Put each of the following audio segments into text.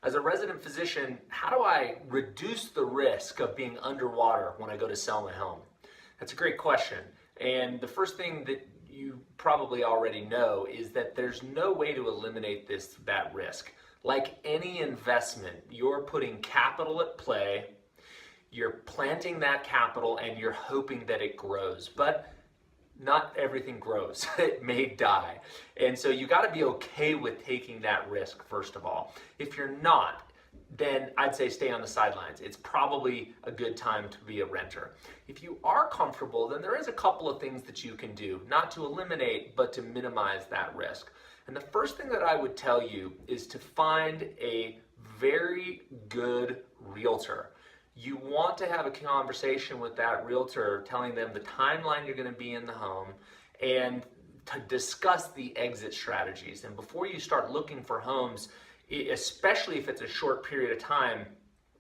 as a resident physician, how do I reduce the risk of being underwater when I go to sell my home? That's a great question. And the first thing that you probably already know is that there's no way to eliminate that risk. Like any investment, you're putting capital at play, you're planting that capital, and you're hoping that it grows. But not everything grows. It may die. And so you got to be okay with taking that risk, first of all. If you're not, then I'd say stay on the sidelines. It's probably a good time to be a renter. If you are comfortable, then there is a couple of things that you can do, not to eliminate, but to minimize that risk. And the first thing that I would tell you is to find a very good realtor. You want to have a conversation with that realtor, telling them the timeline you're going to be in the home and to discuss the exit strategies. And before you start looking for homes, especially if it's a short period of time,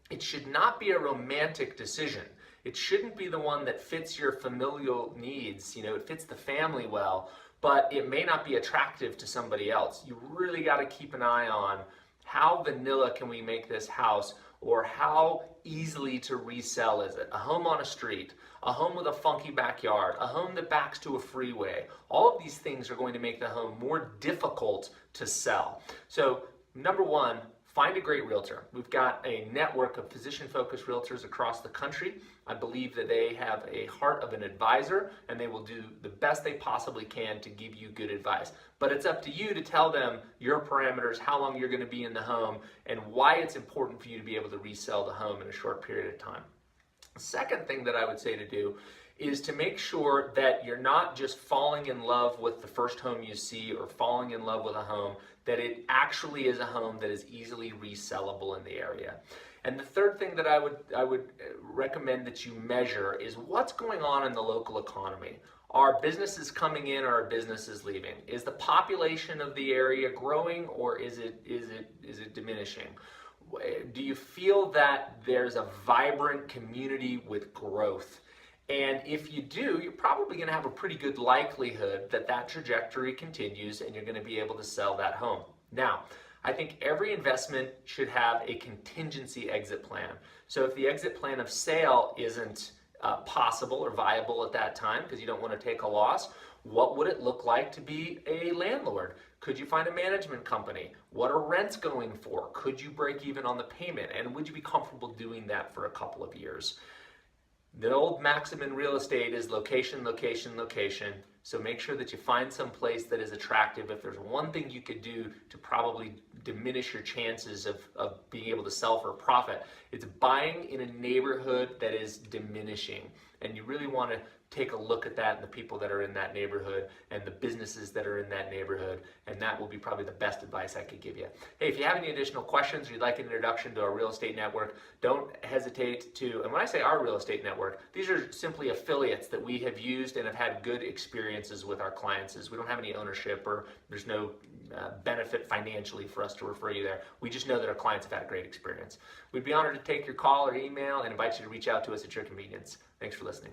it should not be a romantic decision. It shouldn't be the one that fits your familial needs. You know, it fits the family well, but it may not be attractive to somebody else. You really got to keep an eye on how vanilla can we make this house, or how easily to resell is it? A home on a street, a home with a funky backyard, a home that backs to a freeway. All of these things are going to make the home more difficult to sell. So number one, find a great realtor. We've got a network of physician-focused realtors across the country. I believe that they have a heart of an advisor, and they will do the best they possibly can to give you good advice. But it's up to you to tell them your parameters, how long you're going to be in the home, and why it's important for you to be able to resell the home in a short period of time. The second thing that I would say to do is to make sure that you're not just falling in love with the first home you see or falling in love with a home, that it actually is a home that is easily resellable in the area. And the third thing that I would recommend that you measure is what's going on in the local economy. Are businesses coming in or are businesses leaving? Is the population of the area growing, or is it diminishing? Do you feel that there's a vibrant community with growth? And if you do, you're probably going to have a pretty good likelihood that that trajectory continues and you're going to be able to sell that home. Now, I think every investment should have a contingency exit plan. So if the exit plan of sale isn't possible or viable at that time because you don't want to take a loss, what would it look like to be a landlord? Could you find a management company? What are rents going for? Could you break even on the payment? And would you be comfortable doing that for a couple of years? The old maxim in real estate is location, location, location. So make sure that you find some place that is attractive. If there's one thing you could do to probably diminish your chances of being able to sell for a profit, it's buying in a neighborhood that is diminishing. And you really want to take a look at that and the people that are in that neighborhood and the businesses that are in that neighborhood, and that will be probably the best advice I could give you. Hey, if you have any additional questions or you'd like an introduction to our real estate network, don't hesitate to, and when I say our real estate network, these are simply affiliates that we have used and have had good experiences with our clients. We don't have any ownership, or there's no benefit financially for us to refer you there. We just know that our clients have had a great experience. We'd be honored to take your call or email and invite you to reach out to us at your convenience. Thanks for listening.